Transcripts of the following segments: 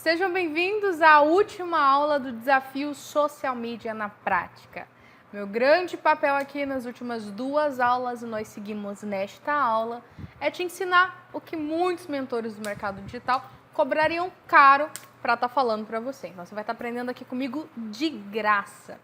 Sejam bem-vindos à última aula do desafio Social Media na Prática. Meu grande papel aqui nas últimas duas aulas, e nós seguimos nesta aula, é te ensinar o que muitos mentores do mercado digital cobrariam caro para estar falando para você. Então, você vai estar aprendendo aqui comigo de graça.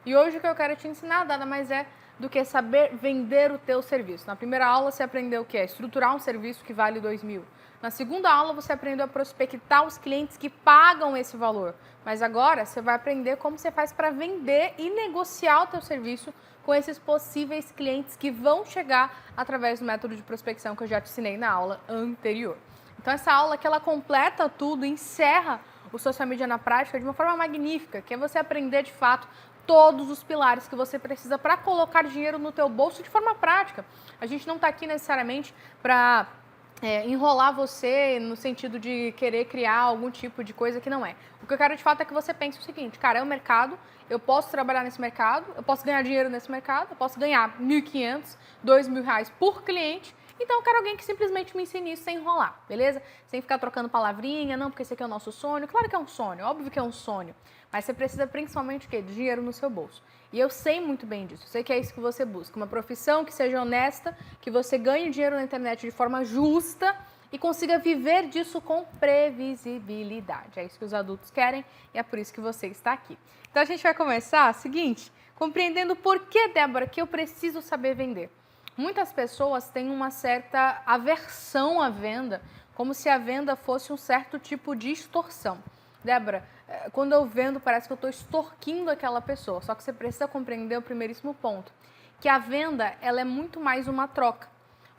E hoje o que eu quero te ensinar nada mais é do que saber vender o teu serviço. Na primeira aula você aprendeu o que é estruturar um serviço que vale 2.000. Na segunda aula você aprendeu a prospectar os clientes que pagam esse valor. Mas agora você vai aprender como você faz para vender e negociar o teu serviço com esses possíveis clientes que vão chegar através do método de prospecção que eu já te ensinei na aula anterior. Então essa aula que ela completa tudo, encerra o Social Media na Prática de uma forma magnífica, que é você aprender de fato todos os pilares que você precisa para colocar dinheiro no teu bolso de forma prática. A gente não está aqui necessariamente para enrolar você no sentido de querer criar algum tipo de coisa que não é. O que eu quero de fato é que você pense o seguinte, cara, é um mercado, eu posso trabalhar nesse mercado, eu posso ganhar dinheiro nesse mercado, eu posso ganhar R$1.500, R$2.000 por cliente. Então eu quero alguém que simplesmente me ensine isso sem enrolar, beleza? Sem ficar trocando palavrinha, não, porque esse aqui é o nosso sonho. Claro que é um sonho, óbvio que é um sonho. Mas você precisa principalmente o quê? De dinheiro no seu bolso. E eu sei muito bem disso, eu sei que é isso que você busca. Uma profissão que seja honesta, que você ganhe dinheiro na internet de forma justa e consiga viver disso com previsibilidade. É isso que os adultos querem e é por isso que você está aqui. Então a gente vai começar, seguinte, compreendendo por que, Débora, que eu preciso saber vender. Muitas pessoas têm uma certa aversão à venda, como se a venda fosse um certo tipo de extorsão. Débora, quando eu vendo parece que eu estou extorquindo aquela pessoa, só que você precisa compreender o primeiríssimo ponto, que a venda ela é muito mais uma troca.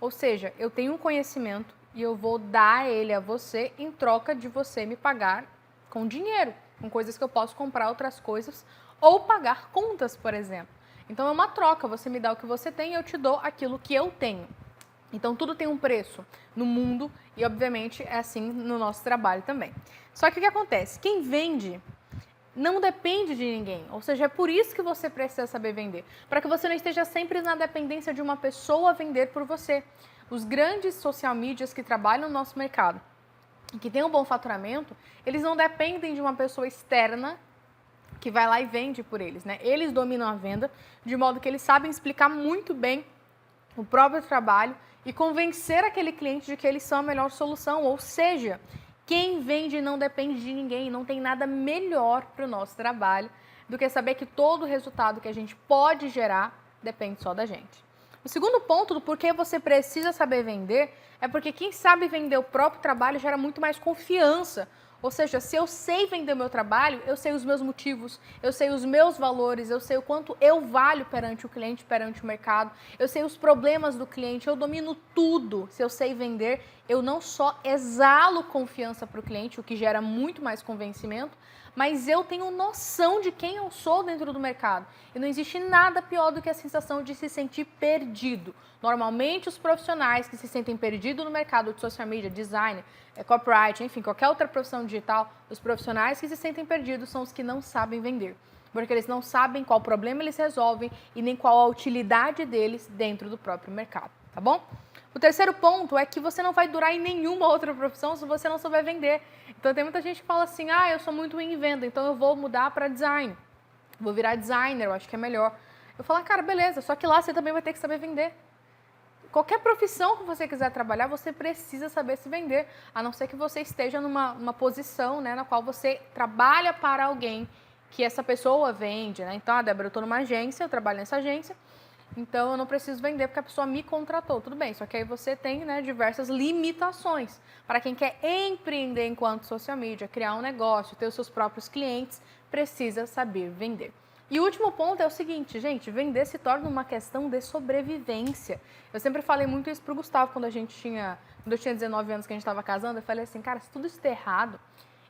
Ou seja, eu tenho um conhecimento e eu vou dar ele a você em troca de você me pagar com dinheiro, com coisas que eu posso comprar outras coisas ou pagar contas, por exemplo. Então é uma troca, você me dá o que você tem e eu te dou aquilo que eu tenho. Então tudo tem um preço no mundo e obviamente é assim no nosso trabalho também. Só que o que acontece? Quem vende não depende de ninguém, ou seja, é por isso que você precisa saber vender, para que você não esteja sempre na dependência de uma pessoa vender por você. Os grandes social medias que trabalham no nosso mercado e que têm um bom faturamento, eles não dependem de uma pessoa externa que vai lá e vende por eles, né? Eles dominam a venda, de modo que eles sabem explicar muito bem o próprio trabalho e convencer aquele cliente de que eles são a melhor solução. Ou seja, quem vende não depende de ninguém, não tem nada melhor para o nosso trabalho do que saber que todo o resultado que a gente pode gerar depende só da gente. O segundo ponto do porquê você precisa saber vender é porque quem sabe vender o próprio trabalho gera muito mais confiança. Ou seja, se eu sei vender o meu trabalho, eu sei os meus motivos, eu sei os meus valores, eu sei o quanto eu valho perante o cliente, perante o mercado, eu sei os problemas do cliente, eu domino tudo. Se eu sei vender, eu não só exalo confiança para o cliente, o que gera muito mais convencimento, mas eu tenho noção de quem eu sou dentro do mercado. E não existe nada pior do que a sensação de se sentir perdido. Normalmente, os profissionais que se sentem perdidos no mercado de social media, design, copyright, enfim, qualquer outra profissão digital, os profissionais que se sentem perdidos são os que não sabem vender. Porque eles não sabem qual problema eles resolvem e nem qual a utilidade deles dentro do próprio mercado, tá bom? O terceiro ponto é que você não vai durar em nenhuma outra profissão se você não souber vender. Então tem muita gente que fala assim, eu sou muito ruim em venda, então eu vou mudar para design. Vou virar designer, eu acho que é melhor. Eu falo, cara, beleza, só que lá você também vai ter que saber vender. Qualquer profissão que você quiser trabalhar, você precisa saber se vender, a não ser que você esteja numa posição, né, na qual você trabalha para alguém que essa pessoa vende, né? Então, Débora, eu estou numa agência, eu trabalho nessa agência, então eu não preciso vender porque a pessoa me contratou, tudo bem, só que aí você tem, né, diversas limitações. Para quem quer empreender enquanto social media, criar um negócio, ter os seus próprios clientes, precisa saber vender. E o último ponto é o seguinte, gente, vender se torna uma questão de sobrevivência. Eu sempre falei muito isso pro Gustavo quando eu tinha 19 anos que a gente estava casando, eu falei assim, cara, se tudo isso der errado,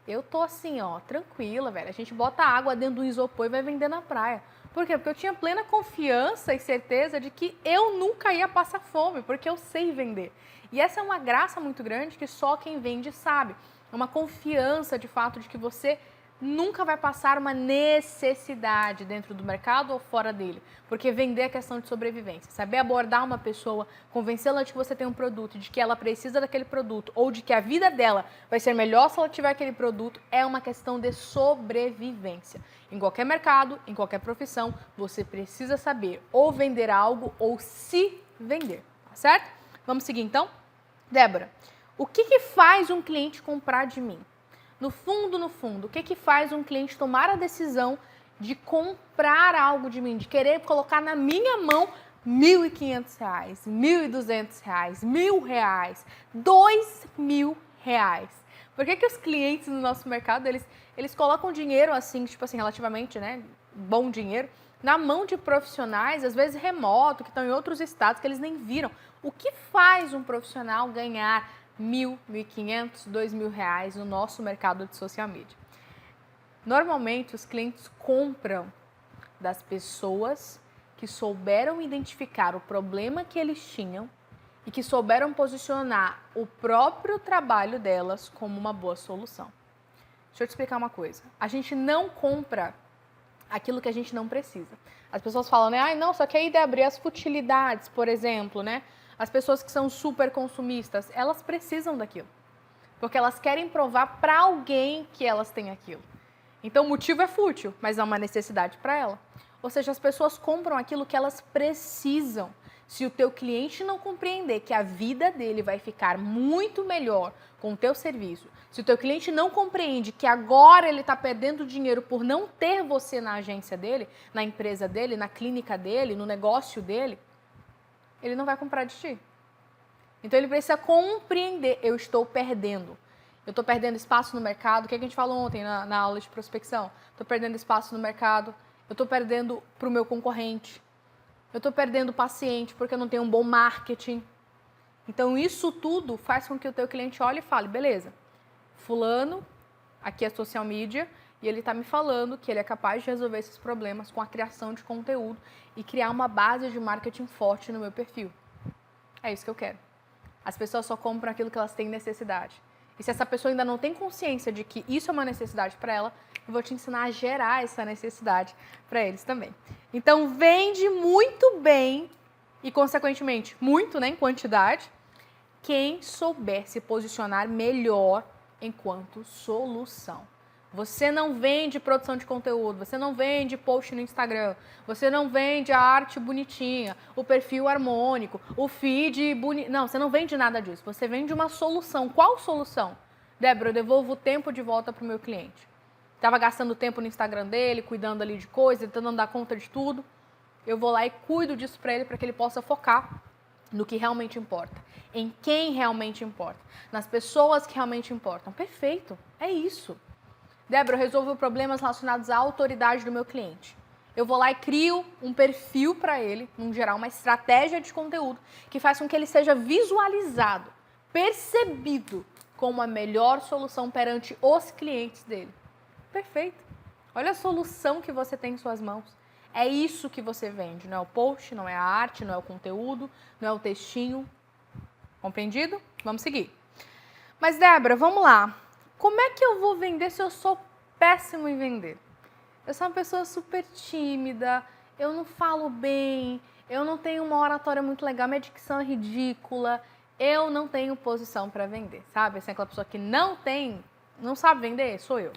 eu tô assim, tranquila, velho, a gente bota água dentro do isopor e vai vender na praia. Por quê? Porque eu tinha plena confiança e certeza de que eu nunca ia passar fome, porque eu sei vender. E essa é uma graça muito grande que só quem vende sabe. É uma confiança, de fato, de que você nunca vai passar uma necessidade dentro do mercado ou fora dele, porque vender é questão de sobrevivência. Saber abordar uma pessoa, convencê-la de que você tem um produto, de que ela precisa daquele produto ou de que a vida dela vai ser melhor se ela tiver aquele produto, é uma questão de sobrevivência. Em qualquer mercado, em qualquer profissão, você precisa saber ou vender algo ou se vender, tá certo? Vamos seguir então? Débora, o que faz um cliente comprar de mim? No fundo, o que faz um cliente tomar a decisão de comprar algo de mim, de querer colocar na minha mão R$ 1.500, R$ 1.200, R$ 1.000, R$ 2.000? Por que os clientes no nosso mercado, eles colocam dinheiro assim, tipo assim, relativamente, né, bom dinheiro, na mão de profissionais, às vezes remoto, que estão em outros estados, que eles nem viram? O que faz um profissional ganhar R$ 1.500, R$ 2.000 no nosso mercado de social media? Normalmente, os clientes compram das pessoas que souberam identificar o problema que eles tinham e que souberam posicionar o próprio trabalho delas como uma boa solução. Deixa eu te explicar uma coisa. A gente não compra aquilo que a gente não precisa. As pessoas falam, né? Não, só que aí de abrir as futilidades, por exemplo, né? As pessoas que são super consumistas, elas precisam daquilo. Porque elas querem provar para alguém que elas têm aquilo. Então o motivo é fútil, mas é uma necessidade para ela. Ou seja, as pessoas compram aquilo que elas precisam. Se o teu cliente não compreender que a vida dele vai ficar muito melhor com o teu serviço, se o teu cliente não compreende que agora ele está perdendo dinheiro por não ter você na agência dele, na empresa dele, na clínica dele, no negócio dele, ele não vai comprar de ti. Então ele precisa compreender, eu estou perdendo. Eu estou perdendo espaço no mercado. O que a gente falou ontem na aula de prospecção? Estou perdendo espaço no mercado. Eu estou perdendo para o meu concorrente. Eu estou perdendo paciente porque eu não tenho um bom marketing. Então isso tudo faz com que o teu cliente olhe e fale, beleza, fulano, aqui é social media, e ele está me falando que ele é capaz de resolver esses problemas com a criação de conteúdo e criar uma base de marketing forte no meu perfil. É isso que eu quero. As pessoas só compram aquilo que elas têm necessidade. E se essa pessoa ainda não tem consciência de que isso é uma necessidade para ela, eu vou te ensinar a gerar essa necessidade para eles também. Então, vende muito bem e, consequentemente, muito, né, em quantidade, quem souber se posicionar melhor enquanto solução. Você não vende produção de conteúdo, você não vende post no Instagram, você não vende a arte bonitinha, o perfil harmônico, o feed bonito. Não, você não vende nada disso. Você vende uma solução. Qual solução? Débora, eu devolvo o tempo de volta para o meu cliente. Estava gastando tempo no Instagram dele, cuidando ali de coisas, tentando dar conta de tudo. Eu vou lá e cuido disso para ele, para que ele possa focar no que realmente importa, em quem realmente importa, nas pessoas que realmente importam. Perfeito, é isso. Débora, eu resolvo problemas relacionados à autoridade do meu cliente. Eu vou lá e crio um perfil para ele, num geral, uma estratégia de conteúdo que faz com que ele seja visualizado, percebido como a melhor solução perante os clientes dele. Perfeito. Olha a solução que você tem em suas mãos. É isso que você vende, não é o post, não é a arte, não é o conteúdo, não é o textinho. Compreendido? Vamos seguir. Mas, Débora, vamos lá. Como é que eu vou vender se eu sou péssimo em vender? Eu sou uma pessoa super tímida, eu não falo bem, eu não tenho uma oratória muito legal, minha dicção é ridícula, eu não tenho posição para vender, sabe? Assim, aquela pessoa que não sabe vender, sou eu.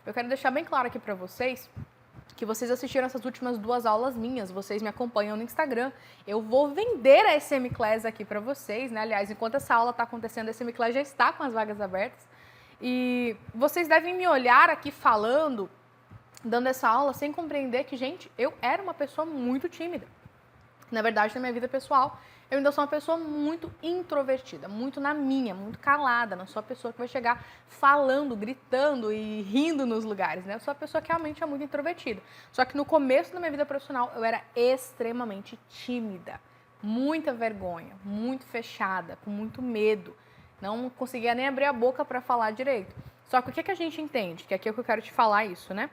Eu quero deixar bem claro aqui para vocês que vocês assistiram essas últimas 2 aulas minhas, vocês me acompanham no Instagram. Eu vou vender a SM Class aqui para vocês, né? Aliás, enquanto essa aula está acontecendo, a SM Class já está com as vagas abertas. E vocês devem me olhar aqui falando, dando essa aula, sem compreender que, gente, eu era uma pessoa muito tímida. Na verdade, na minha vida pessoal, eu ainda sou uma pessoa muito introvertida, muito na minha, muito calada. Não sou a pessoa que vai chegar falando, gritando e rindo nos lugares, né? Eu sou a pessoa que realmente é muito introvertida. Só que no começo da minha vida profissional, eu era extremamente tímida, muita vergonha, muito fechada, com muito medo. Não conseguia nem abrir a boca para falar direito. Só que o que a gente entende? Que aqui é o que eu quero te falar isso, né?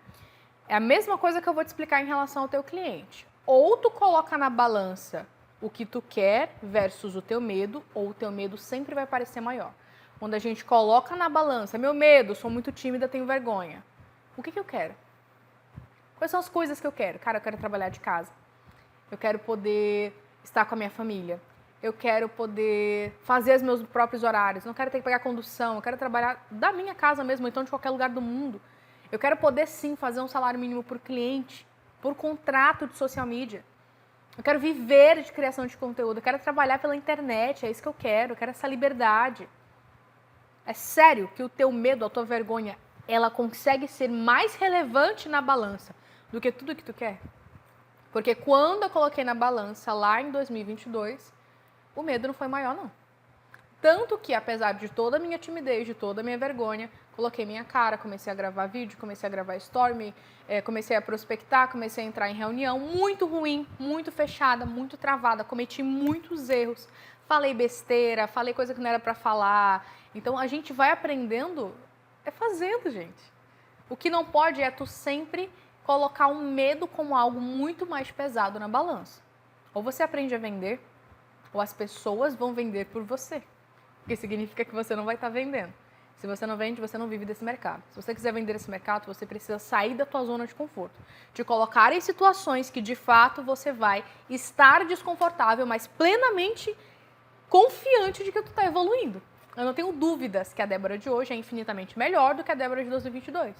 É a mesma coisa que eu vou te explicar em relação ao teu cliente. Ou tu coloca na balança o que tu quer versus o teu medo, ou o teu medo sempre vai parecer maior. Quando a gente coloca na balança, meu medo, sou muito tímida, tenho vergonha. O que eu quero? Quais são as coisas que eu quero? Cara, eu quero trabalhar de casa. Eu quero poder estar com a minha família. Eu quero poder fazer os meus próprios horários. Não quero ter que pegar condução. Eu quero trabalhar da minha casa mesmo, ou então de qualquer lugar do mundo. Eu quero poder, sim, fazer um salário mínimo por cliente, por contrato de social media. Eu quero viver de criação de conteúdo. Eu quero trabalhar pela internet. É isso que eu quero. Eu quero essa liberdade. É sério que o teu medo, a tua vergonha, ela consegue ser mais relevante na balança do que tudo que tu quer? Porque quando eu coloquei na balança lá em 2022, o medo não foi maior, não. Tanto que, apesar de toda a minha timidez, de toda a minha vergonha, coloquei minha cara, comecei a gravar vídeo, comecei a gravar story, comecei a prospectar, comecei a entrar em reunião, muito ruim, muito fechada, muito travada, cometi muitos erros, falei besteira, falei coisa que não era pra falar. Então, a gente vai aprendendo, fazendo, gente. O que não pode é tu sempre colocar um medo como algo muito mais pesado na balança. Ou você aprende a vender, ou as pessoas vão vender por você. Porque significa que você não vai estar vendendo. Se você não vende, você não vive desse mercado. Se você quiser vender esse mercado, você precisa sair da tua zona de conforto. Te colocar em situações que, de fato, você vai estar desconfortável, mas plenamente confiante de que tu está evoluindo. Eu não tenho dúvidas que a Débora de hoje é infinitamente melhor do que a Débora de 2022.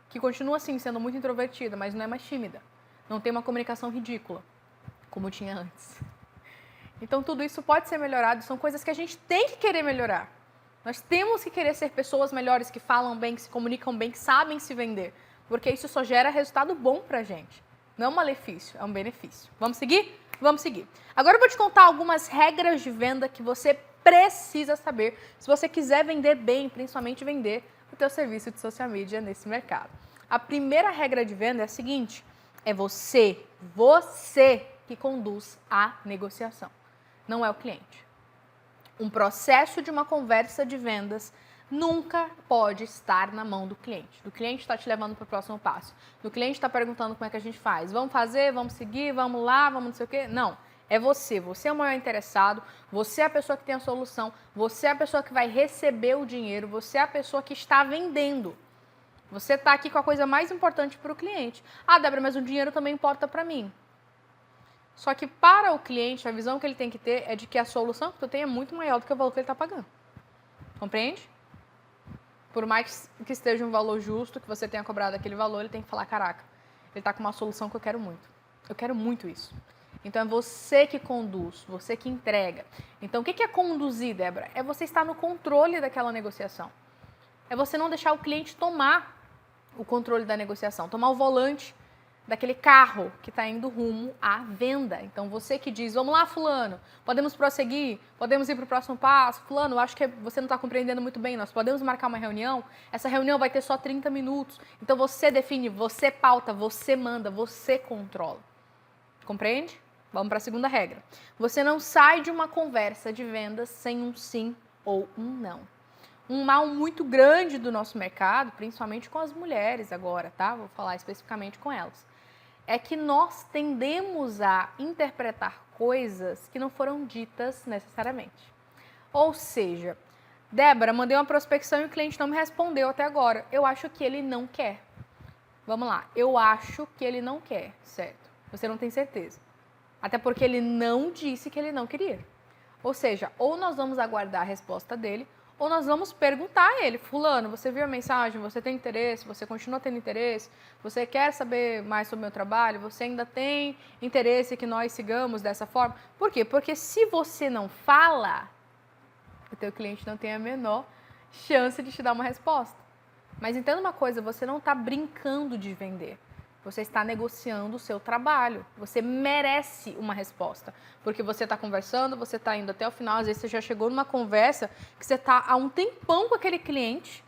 Que continua, assim, sendo muito introvertida, mas não é mais tímida. Não tem uma comunicação ridícula, como tinha antes. Então, tudo isso pode ser melhorado, são coisas que a gente tem que querer melhorar. Nós temos que querer ser pessoas melhores, que falam bem, que se comunicam bem, que sabem se vender. Porque isso só gera resultado bom pra gente. Não é um malefício, é um benefício. Vamos seguir? Vamos seguir. Agora eu vou te contar algumas regras de venda que você precisa saber se você quiser vender bem, principalmente vender o teu serviço de social media nesse mercado. A primeira regra de venda é a seguinte, é você que conduz a negociação. Não é o cliente. Um processo de uma conversa de vendas nunca pode estar na mão do cliente. Do cliente está te levando para o próximo passo. Do cliente está perguntando como é que a gente faz. Vamos fazer, vamos seguir, vamos lá, vamos não sei o quê. Não. É você. Você é o maior interessado. Você é a pessoa que tem a solução. Você é a pessoa que vai receber o dinheiro. Você é a pessoa que está vendendo. Você está aqui com a coisa mais importante para o cliente. Ah, Débora, mas o dinheiro também importa para mim. Só que para o cliente, a visão que ele tem que ter é de que a solução que tu tem é muito maior do que o valor que ele está pagando. Compreende? Por mais que esteja um valor justo, que você tenha cobrado aquele valor, ele tem que falar, caraca, ele está com uma solução que eu quero muito. Eu quero muito isso. Então é você que conduz, você que entrega. Então o que é conduzir, Débora? É você estar no controle daquela negociação. É você não deixar o cliente tomar o controle da negociação, tomar o volante daquele carro que está indo rumo à venda. Então, você que diz, vamos lá, fulano, podemos prosseguir, podemos ir para o próximo passo. Fulano, eu acho que você não está compreendendo muito bem, nós podemos marcar uma reunião, essa reunião vai ter só 30 minutos. Então, você define, você pauta, você manda, você controla. Compreende? Vamos para a segunda regra. Você não sai de uma conversa de vendas sem um sim ou um não. Um mal muito grande do nosso mercado, principalmente com as mulheres agora, tá? Vou falar especificamente com elas. É que nós tendemos a interpretar coisas que não foram ditas necessariamente. Ou seja, Débora, mandei uma prospecção e o cliente não me respondeu até agora. Eu acho que ele não quer. Vamos lá, eu acho que ele não quer, certo? Você não tem certeza. Até porque ele não disse que ele não queria. Ou seja, ou nós vamos aguardar a resposta dele, ou nós vamos perguntar a ele, fulano, você viu a mensagem, você tem interesse, você continua tendo interesse, você quer saber mais sobre o meu trabalho, você ainda tem interesse que nós sigamos dessa forma? Por quê? Porque se você não fala, o teu cliente não tem a menor chance de te dar uma resposta. Mas entenda uma coisa, você não está brincando de vender. Você está negociando o seu trabalho. Você merece uma resposta. Porque você está conversando, você está indo até o final. Às vezes você já chegou numa conversa que você está há um tempão com aquele cliente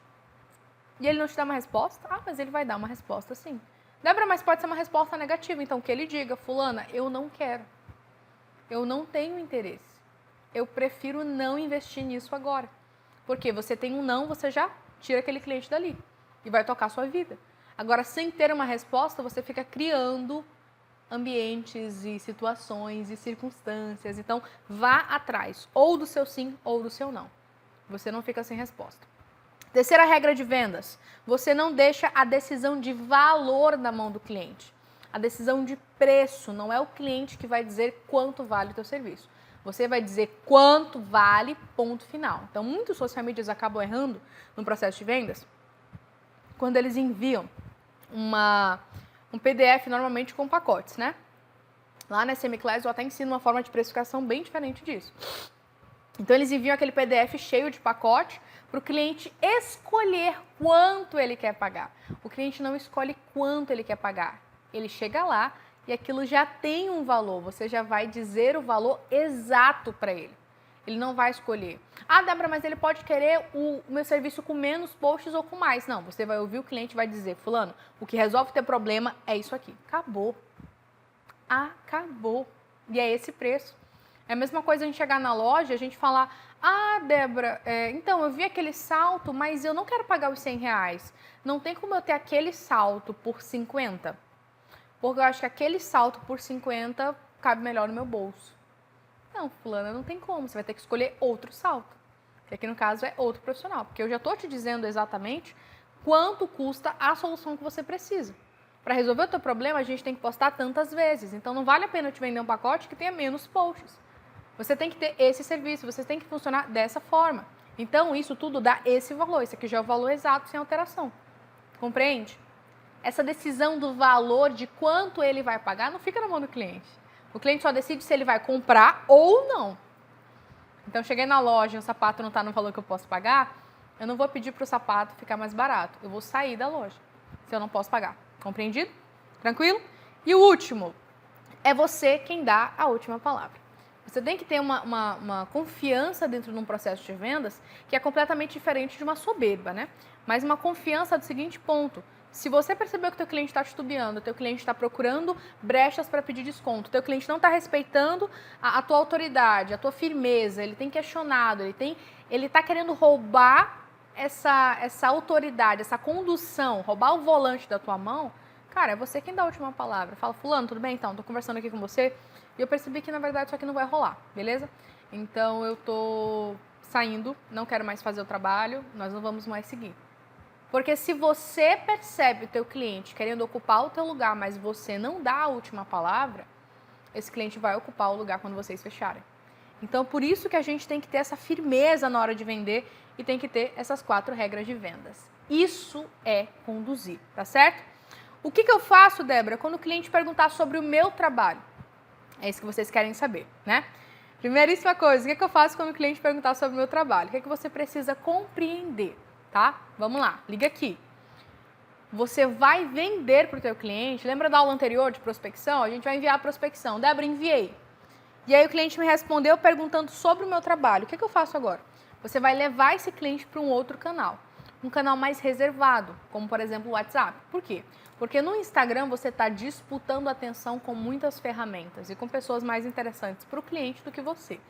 e ele não te dá uma resposta. Ah, mas ele vai dar uma resposta sim. Débora, mas pode ser uma resposta negativa. Então que ele diga, fulana, eu não quero. Eu não tenho interesse. Eu prefiro não investir nisso agora. Porque você tem um não, você já tira aquele cliente dali e vai tocar a sua vida. Agora, sem ter uma resposta, você fica criando ambientes e situações e circunstâncias. Então, vá atrás, ou do seu sim ou do seu não. Você não fica sem resposta. Terceira regra de vendas, você não deixa a decisão de valor na mão do cliente. A decisão de preço, não é o cliente que vai dizer quanto vale o teu serviço. Você vai dizer quanto vale, ponto final. Então, muitos social medias acabam errando no processo de vendas quando eles enviam um PDF normalmente com pacotes, né? Lá na SM Class eu até ensino uma forma de precificação bem diferente disso. Então, eles enviam aquele PDF cheio de pacote para o cliente escolher quanto ele quer pagar. O cliente não escolhe quanto ele quer pagar. Ele chega lá e aquilo já tem um valor. Você já vai dizer o valor exato para ele. Ele não vai escolher. Ah, Débora, mas ele pode querer o meu serviço com menos posts ou com mais. Não, você vai ouvir o cliente e vai dizer, fulano, o que resolve o teu problema é isso aqui. Acabou. Acabou. E é esse preço. É a mesma coisa a gente chegar na loja e a gente falar, ah, Débora, então eu vi aquele salto, mas eu não quero pagar os R$100. Não tem como eu ter aquele salto por 50? Porque eu acho que aquele salto por 50 cabe melhor no meu bolso. Não, fulana, não tem como. Você vai ter que escolher outro salto. Que aqui no caso é outro profissional. Porque eu já estou te dizendo exatamente quanto custa a solução que você precisa. Para resolver o teu problema, a gente tem que postar tantas vezes. Então não vale a pena eu te vender um pacote que tenha menos posts. Você tem que ter esse serviço, você tem que funcionar dessa forma. Então isso tudo dá esse valor. Esse aqui já é o valor exato, sem alteração. Compreende? Essa decisão do valor de quanto ele vai pagar não fica na mão do cliente. O cliente só decide se ele vai comprar ou não. Então, cheguei na loja e o sapato não está no valor que eu posso pagar, eu não vou pedir para o sapato ficar mais barato. Eu vou sair da loja, se eu não posso pagar. Compreendido? Tranquilo? E o último, é você quem dá a última palavra. Você tem que ter uma confiança dentro de um processo de vendas que é completamente diferente de uma soberba, né? Mas uma confiança do seguinte ponto. Se você percebeu que o teu cliente está titubeando, o teu cliente está procurando brechas para pedir desconto, o teu cliente não está respeitando a tua autoridade, a tua firmeza, ele tem questionado, ele está querendo roubar essa autoridade, essa condução, roubar o volante da tua mão, cara, é você quem dá a última palavra. Fala, fulano, tudo bem então? Tô conversando aqui com você e eu percebi que na verdade isso aqui não vai rolar, beleza? Então eu tô saindo, não quero mais fazer o trabalho, nós não vamos mais seguir. Porque se você percebe o teu cliente querendo ocupar o teu lugar, mas você não dá a última palavra, esse cliente vai ocupar o lugar quando vocês fecharem. Então, por isso que a gente tem que ter essa firmeza na hora de vender e tem que ter essas 4 regras de vendas. Isso é conduzir, tá certo? O que eu faço, Débora, quando o cliente perguntar sobre o meu trabalho? É isso que vocês querem saber, né? Primeiríssima coisa, o que eu faço quando o cliente perguntar sobre o meu trabalho? O que você precisa compreender? Tá? Vamos lá, liga aqui. Você vai vender para o teu cliente, lembra da aula anterior de prospecção? A gente vai enviar a prospecção. Débora, enviei. E aí o cliente me respondeu perguntando sobre o meu trabalho. O que eu faço agora? Você vai levar esse cliente para um outro canal. Um canal mais reservado, como por exemplo o WhatsApp. Por quê? Porque no Instagram você está disputando atenção com muitas ferramentas e com pessoas mais interessantes para o cliente do que você.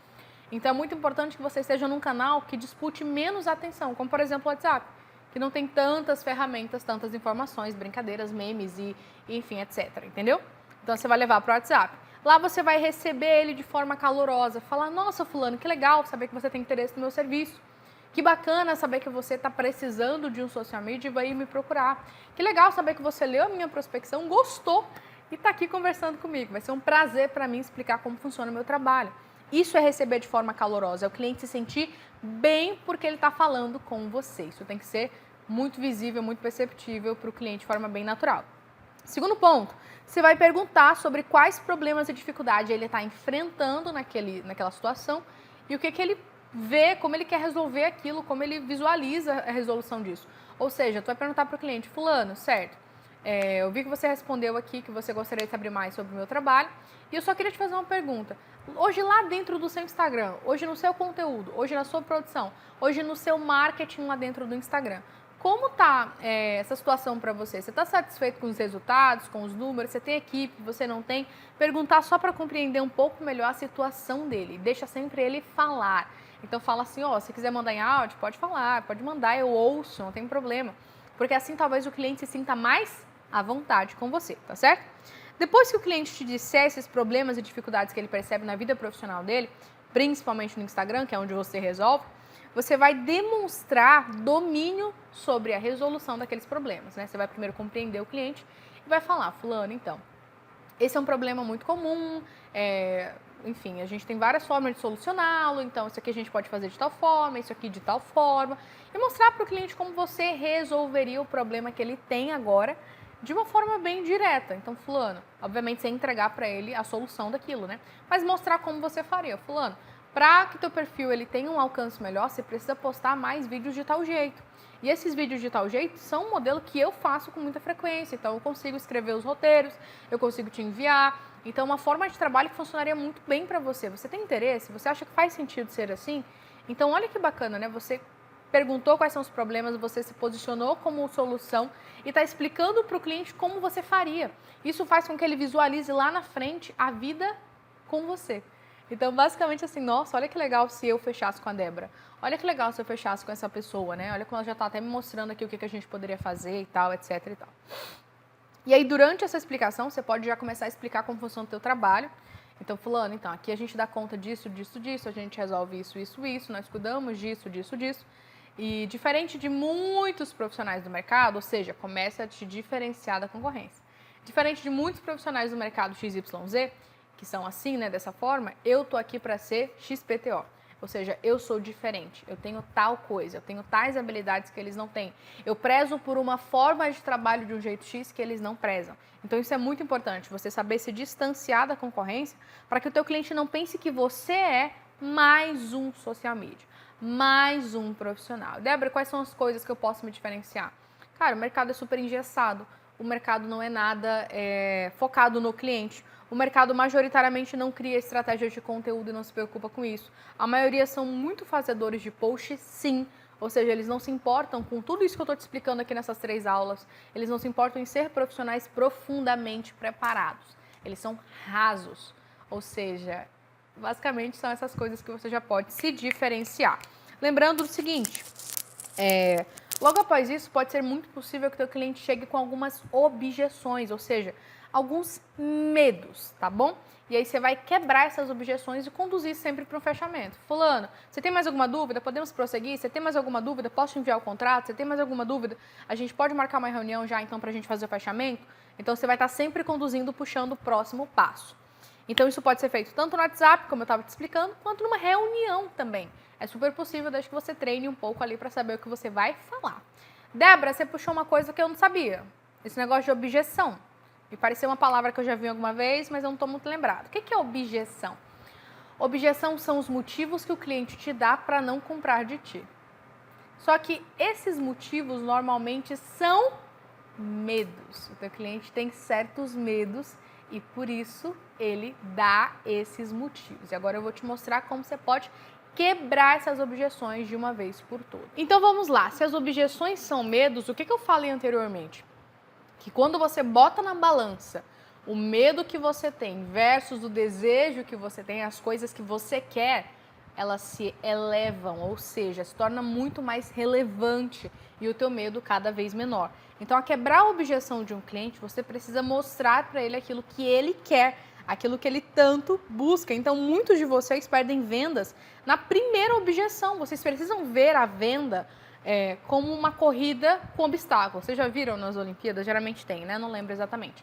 Então é muito importante que você esteja num canal que dispute menos atenção, como por exemplo o WhatsApp, que não tem tantas ferramentas, tantas informações, brincadeiras, memes e enfim, etc. Entendeu? Então você vai levar para o WhatsApp. Lá você vai receber ele de forma calorosa, falar, nossa fulano, que legal saber que você tem interesse no meu serviço. Que bacana saber que você está precisando de um social media e vai me procurar. Que legal saber que você leu a minha prospecção, gostou e está aqui conversando comigo. Vai ser um prazer para mim explicar como funciona o meu trabalho. Isso é receber de forma calorosa, é o cliente se sentir bem porque ele está falando com você. Isso tem que ser muito visível, muito perceptível para o cliente de forma bem natural. Segundo ponto, você vai perguntar sobre quais problemas e dificuldades ele está enfrentando naquela situação e o que ele vê, como ele quer resolver aquilo, como ele visualiza a resolução disso. Ou seja, tu vai perguntar para o cliente, fulano, certo? Eu vi que você respondeu aqui que você gostaria de saber mais sobre o meu trabalho e eu só queria te fazer uma pergunta. Hoje lá dentro do seu Instagram, hoje no seu conteúdo, hoje na sua produção, hoje no seu marketing lá dentro do Instagram, como tá essa situação para você? Você está satisfeito com os resultados, com os números? Você tem equipe, você não tem? Perguntar só para compreender um pouco melhor a situação dele. Deixa sempre ele falar. Então fala assim, se quiser mandar em áudio, pode falar, pode mandar, eu ouço, não tem problema. Porque assim talvez o cliente se sinta mais à vontade com você, tá certo? Depois que o cliente te disser esses problemas e dificuldades que ele percebe na vida profissional dele, principalmente no Instagram, que é onde você resolve, você vai demonstrar domínio sobre a resolução daqueles problemas, né? Você vai primeiro compreender o cliente e vai falar, fulano, então, esse é um problema muito comum, enfim, a gente tem várias formas de solucioná-lo, então isso aqui a gente pode fazer de tal forma, isso aqui de tal forma, e mostrar para o cliente como você resolveria o problema que ele tem agora de uma forma bem direta. Então, fulano, obviamente sem entregar para ele a solução daquilo, né? Mas mostrar como você faria, fulano, para que teu perfil ele tenha um alcance melhor, você precisa postar mais vídeos de tal jeito. E esses vídeos de tal jeito são um modelo que eu faço com muita frequência. Então, eu consigo escrever os roteiros, eu consigo te enviar. Então, uma forma de trabalho que funcionaria muito bem para você. Você tem interesse? Você acha que faz sentido ser assim? Então, olha que bacana, né? Você perguntou quais são os problemas, você se posicionou como solução e está explicando para o cliente como você faria. Isso faz com que ele visualize lá na frente a vida com você. Então, basicamente assim, nossa, olha que legal se eu fechasse com a Débora. Olha que legal se eu fechasse com essa pessoa, né? Olha como ela já está até me mostrando aqui o que a gente poderia fazer e tal, etc e tal. E aí, durante essa explicação, você pode já começar a explicar como funciona o teu trabalho. Então, fulano, então, aqui a gente dá conta disso, disso, disso, a gente resolve isso, isso, isso, nós cuidamos disso, disso, disso. E diferente de muitos profissionais do mercado, ou seja, começa a te diferenciar da concorrência. Diferente de muitos profissionais do mercado XYZ, que são assim, né, dessa forma, eu tô aqui para ser XPTO. Ou seja, eu sou diferente, eu tenho tal coisa, eu tenho tais habilidades que eles não têm. Eu prezo por uma forma de trabalho de um jeito X que eles não prezam. Então isso é muito importante, você saber se distanciar da concorrência para que o teu cliente não pense que você é mais um social media, mais um profissional. Débora, quais são as coisas que eu posso me diferenciar? Cara, o mercado é super engessado, o mercado não é nada focado no cliente. O mercado majoritariamente não cria estratégia de conteúdo e não se preocupa com isso. A maioria são muito fazedores de post, sim. Ou seja, eles não se importam com tudo isso que eu estou te explicando aqui nessas 3 aulas. Eles não se importam em ser profissionais profundamente preparados. Eles são rasos. Ou seja, basicamente são essas coisas que você já pode se diferenciar. Lembrando o seguinte, logo após isso, pode ser muito possível que o teu cliente chegue com algumas objeções, ou seja, alguns medos, tá bom? E aí você vai quebrar essas objeções e conduzir sempre para um fechamento. Fulano, você tem mais alguma dúvida? Podemos prosseguir? Você tem mais alguma dúvida? Posso te enviar o contrato? Você tem mais alguma dúvida? A gente pode marcar uma reunião já, então, para a gente fazer o fechamento? Então, você vai estar sempre conduzindo, puxando o próximo passo. Então, isso pode ser feito tanto no WhatsApp, como eu estava te explicando, quanto numa reunião também. É super possível, desde que você treine um pouco ali para saber o que você vai falar. Débora, você puxou uma coisa que eu não sabia. Esse negócio de objeção. Me pareceu uma palavra que eu já vi alguma vez, mas eu não estou muito lembrado. O que é objeção? Objeção são os motivos que o cliente te dá para não comprar de ti. Só que esses motivos normalmente são medos. O teu cliente tem certos medos e por isso ele dá esses motivos. E agora eu vou te mostrar como você pode quebrar essas objeções de uma vez por todas. Então vamos lá, se as objeções são medos, o que eu falei anteriormente? Que quando você bota na balança o medo que você tem versus o desejo que você tem, as coisas que você quer, elas se elevam, ou seja, se torna muito mais relevante e o teu medo cada vez menor. Então, a quebrar a objeção de um cliente, você precisa mostrar para ele aquilo que ele quer, aquilo que ele tanto busca. Então, muitos de vocês perdem vendas na primeira objeção. Vocês precisam ver a venda como uma corrida com obstáculos. Vocês já viram nas Olimpíadas? Geralmente tem, né? Não lembro exatamente.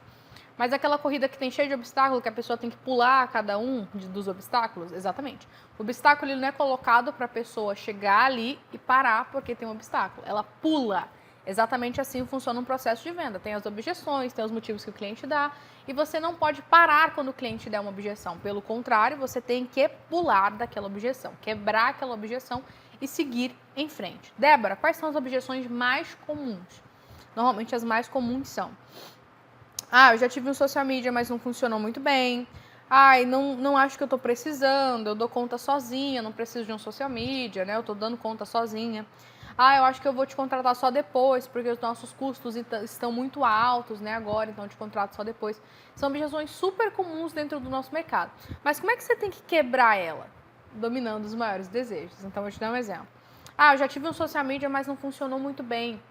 Mas aquela corrida que tem cheio de obstáculos, que a pessoa tem que pular cada um dos obstáculos, exatamente. O obstáculo ele não é colocado para a pessoa chegar ali e parar porque tem um obstáculo. Ela pula. Exatamente assim funciona um processo de venda. Tem as objeções, tem os motivos que o cliente dá, e você não pode parar quando o cliente der uma objeção. Pelo contrário, você tem que pular daquela objeção, quebrar aquela objeção e seguir em frente. Débora, quais são as objeções mais comuns? Normalmente as mais comuns são: eu já tive um social media, mas não funcionou muito bem. Não acho que eu tô precisando, eu dou conta sozinha, não preciso de um social media, né? Eu tô dando conta sozinha. Eu acho que eu vou te contratar só depois, porque os nossos custos estão muito altos, né, agora, então eu te contrato só depois. São objeções super comuns dentro do nosso mercado. Mas como é que você tem que quebrar ela? Dominando os maiores desejos. Então, eu vou te dar um exemplo. Eu já tive um social media, mas não funcionou muito bem.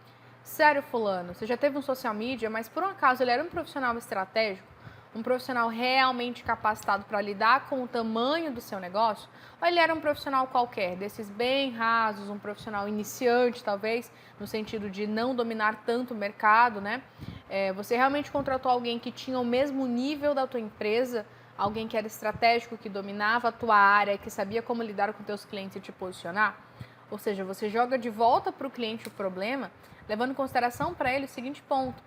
Sério, fulano, você já teve um social media, mas por um acaso ele era um profissional estratégico? um profissional realmente capacitado para lidar com o tamanho do seu negócio, ou ele era um profissional qualquer, desses bem rasos, um profissional iniciante talvez, no sentido de não dominar tanto o mercado, né? Você realmente contratou alguém que tinha o mesmo nível da tua empresa, alguém que era estratégico, que dominava a tua área, que sabia como lidar com teus clientes e te posicionar? Ou seja, você joga de volta para o cliente o problema, levando em consideração para ele o seguinte ponto: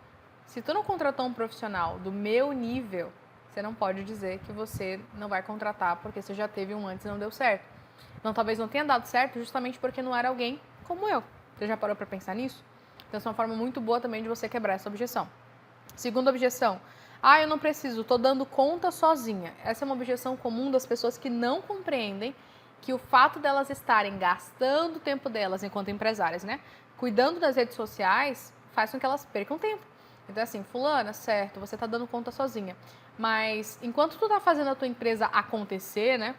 se tu não contratou um profissional do meu nível, você não pode dizer que você não vai contratar porque você já teve um antes e não deu certo. Então talvez não tenha dado certo justamente porque não era alguém como eu. Você já parou para pensar nisso? Então essa é uma forma muito boa também de você quebrar essa objeção. Segunda objeção: eu não preciso, estou dando conta sozinha. Essa é uma objeção comum das pessoas que não compreendem que o fato delas estarem gastando o tempo delas enquanto empresárias, né, cuidando das redes sociais, faz com que elas percam tempo. Então assim, fulana, certo, você está dando conta sozinha, mas enquanto tu está fazendo a tua empresa acontecer, né,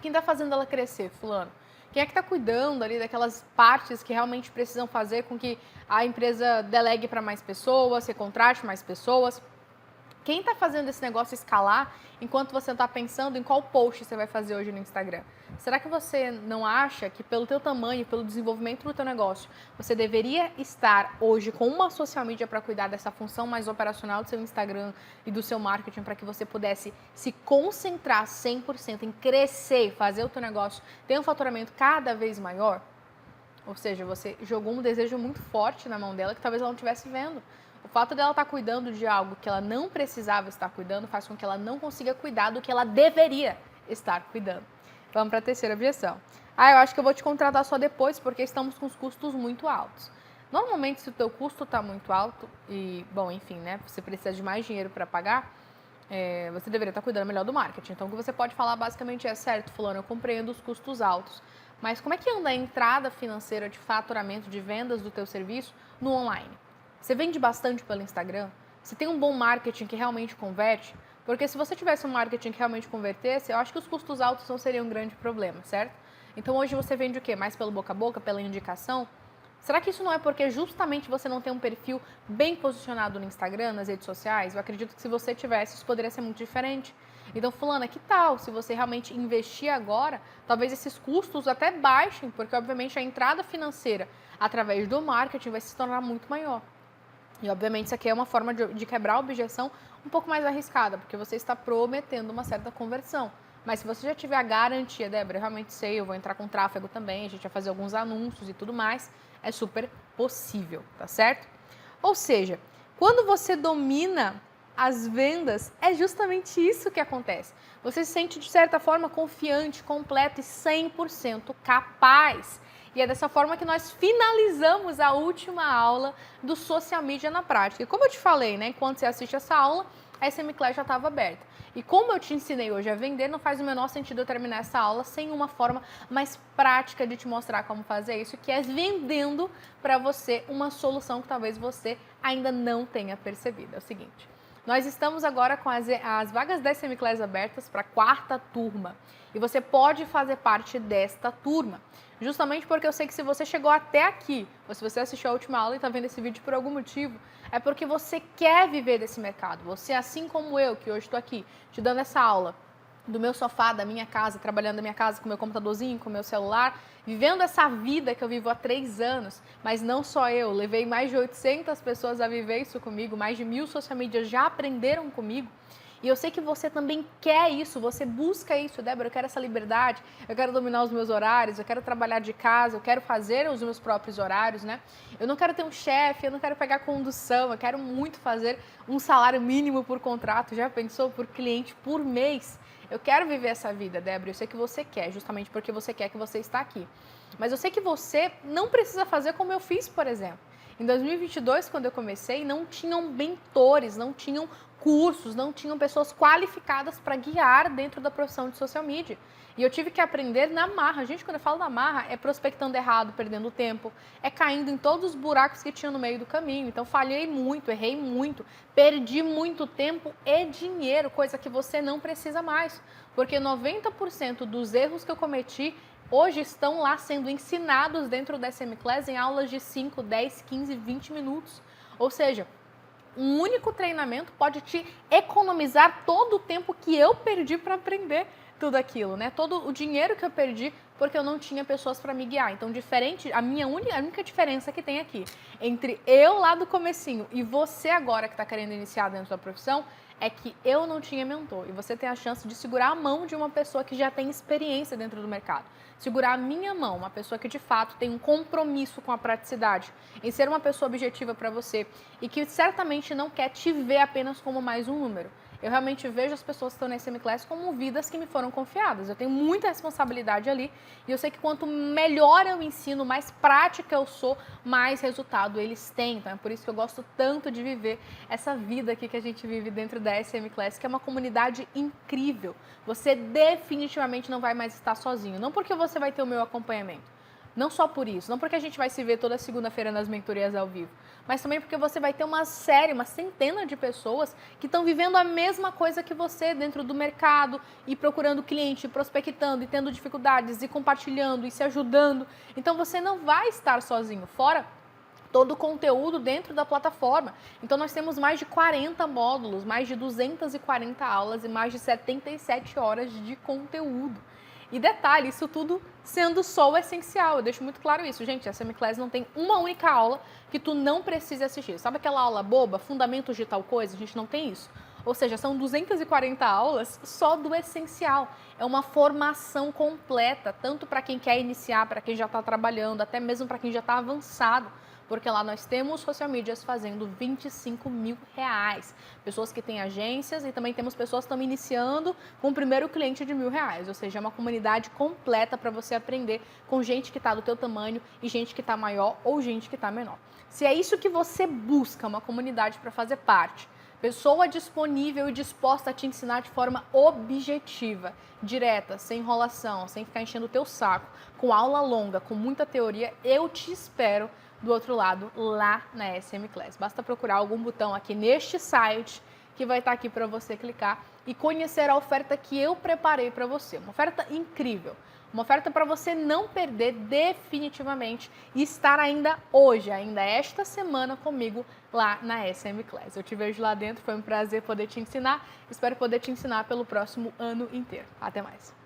quem está fazendo ela crescer, fulano? Quem é que está cuidando ali daquelas partes que realmente precisam fazer com que a empresa delegue para mais pessoas, você contrate mais pessoas? Quem está fazendo esse negócio escalar enquanto você está pensando em qual post você vai fazer hoje no Instagram? Será que você não acha que pelo teu tamanho, pelo desenvolvimento do teu negócio, você deveria estar hoje com uma social media para cuidar dessa função mais operacional do seu Instagram e do seu marketing para que você pudesse se concentrar 100% em crescer, fazer o teu negócio ter um faturamento cada vez maior? Ou seja, você jogou um desejo muito forte na mão dela que talvez ela não estivesse vendo. O fato dela estar cuidando de algo que ela não precisava estar cuidando faz com que ela não consiga cuidar do que ela deveria estar cuidando. Vamos para a terceira objeção. Eu acho que eu vou te contratar só depois porque estamos com os custos muito altos. Normalmente, se o teu custo está muito alto e, bom, enfim, né, você precisa de mais dinheiro para pagar, você deveria estar cuidando melhor do marketing. Então, o que você pode falar basicamente é: certo, fulano, eu compreendo os custos altos, mas como é que anda a entrada financeira de faturamento, de vendas do teu serviço no online? Você vende bastante pelo Instagram? Você tem um bom marketing que realmente converte? Porque se você tivesse um marketing que realmente convertesse, eu acho que os custos altos não seriam um grande problema, certo? Então hoje você vende o quê? Mais pelo boca a boca, pela indicação? Será que isso não é porque justamente você não tem um perfil bem posicionado no Instagram, nas redes sociais? Eu acredito que se você tivesse, isso poderia ser muito diferente. Então, fulana, que tal se você realmente investir agora, talvez esses custos até baixem, porque obviamente a entrada financeira através do marketing vai se tornar muito maior. E, obviamente, isso aqui é uma forma de quebrar a objeção um pouco mais arriscada, porque você está prometendo uma certa conversão. Mas se você já tiver a garantia, Débora, eu realmente sei, eu vou entrar com tráfego também, a gente vai fazer alguns anúncios e tudo mais, é super possível, tá certo? Ou seja, quando você domina as vendas, é justamente isso que acontece. Você se sente, de certa forma, confiante, completo e 100% capaz. E é dessa forma que nós finalizamos a última aula do Social Media na Prática. E como eu te falei, né, enquanto você assiste essa aula, a SM Class já estava aberta. E como eu te ensinei hoje a vender, não faz o menor sentido eu terminar essa aula sem uma forma mais prática de te mostrar como fazer isso, que é vendendo para você uma solução que talvez você ainda não tenha percebido. É o seguinte: nós estamos agora com as vagas da SM Class abertas para a 4ª turma. E você pode fazer parte desta turma. Justamente porque eu sei que se você chegou até aqui, ou se você assistiu a última aula e está vendo esse vídeo por algum motivo, é porque você quer viver desse mercado. Você, assim como eu, que hoje estou aqui, te dando essa aula do meu sofá, da minha casa, trabalhando da minha casa com o meu computadorzinho, com o meu celular, vivendo essa vida que eu vivo há 3 anos, mas não só eu, levei mais de 800 pessoas a viver isso comigo, mais de 1000 social media já aprenderam comigo. E eu sei que você também quer isso, você busca isso, Débora, eu quero essa liberdade, eu quero dominar os meus horários, eu quero trabalhar de casa, eu quero fazer os meus próprios horários, né? Eu não quero ter um chefe, eu não quero pegar condução, eu quero muito fazer um salário mínimo por contrato, já pensou, por cliente, por mês. Eu quero viver essa vida, Débora, eu sei que você quer, justamente porque você quer que você está aqui. Mas eu sei que você não precisa fazer como eu fiz, por exemplo. Em 2022, quando eu comecei, não tinham mentores, não tinham cursos, não tinham pessoas qualificadas para guiar dentro da profissão de social media. E eu tive que aprender na marra. Gente, quando eu falo na marra, é prospectando errado, perdendo tempo, é caindo em todos os buracos que tinha no meio do caminho. Então, falhei muito, errei muito, perdi muito tempo e dinheiro, coisa que você não precisa mais. Porque 90% dos erros que eu cometi hoje estão lá sendo ensinados dentro da SM Class em aulas de 5, 10, 15, 20 minutos. Ou seja, Um único treinamento pode te economizar todo o tempo que eu perdi para aprender tudo aquilo, né? Todo o dinheiro que eu perdi porque eu não tinha pessoas para me guiar. Então, a única diferença que tem aqui entre eu lá do comecinho e você agora que está querendo iniciar dentro da profissão é que eu não tinha mentor e você tem a chance de segurar a mão de uma pessoa que já tem experiência dentro do mercado. Segurar a minha mão, uma pessoa que de fato tem um compromisso com a praticidade, em ser uma pessoa objetiva para você e que certamente não quer te ver apenas como mais um número. Eu realmente vejo as pessoas que estão na SM Class como vidas que me foram confiadas. Eu tenho muita responsabilidade ali e eu sei que quanto melhor eu ensino, mais prática eu sou, mais resultado eles têm. Então é por isso que eu gosto tanto de viver essa vida aqui que a gente vive dentro da SM Class, que é uma comunidade incrível. Você definitivamente não vai mais estar sozinho. Não porque você vai ter o meu acompanhamento. Não só por isso, não porque a gente vai se ver toda segunda-feira nas mentorias ao vivo, mas também porque você vai ter uma centena de pessoas que estão vivendo a mesma coisa que você dentro do mercado e procurando cliente, prospectando e tendo dificuldades e compartilhando e se ajudando. Então você não vai estar sozinho, fora todo o conteúdo dentro da plataforma. Então nós temos mais de 40 módulos, mais de 240 aulas e mais de 77 horas de conteúdo. E detalhe, isso tudo sendo só o essencial. Eu deixo muito claro isso, gente. A SM Class não tem uma única aula que tu não precise assistir. Sabe aquela aula boba, fundamentos de tal coisa? A gente não tem isso. Ou seja, são 240 aulas só do essencial. É uma formação completa, tanto para quem quer iniciar, para quem já está trabalhando, até mesmo para quem já está avançado. Porque lá nós temos social medias fazendo R$25.000. Pessoas que têm agências e também temos pessoas que estão iniciando com o primeiro cliente de R$1.000. Ou seja, é uma comunidade completa para você aprender com gente que está do teu tamanho e gente que está maior ou gente que está menor. Se é isso que você busca, uma comunidade para fazer parte, pessoa disponível e disposta a te ensinar de forma objetiva, direta, sem enrolação, sem ficar enchendo o teu saco, com aula longa, com muita teoria, eu te espero do outro lado, lá na SM Class. Basta procurar algum botão aqui neste site que vai estar aqui para você clicar e conhecer a oferta que eu preparei para você. Uma oferta incrível. Uma oferta para você não perder definitivamente e estar ainda hoje, ainda esta semana comigo lá na SM Class. Eu te vejo lá dentro, foi um prazer poder te ensinar. Espero poder te ensinar pelo próximo ano inteiro. Até mais!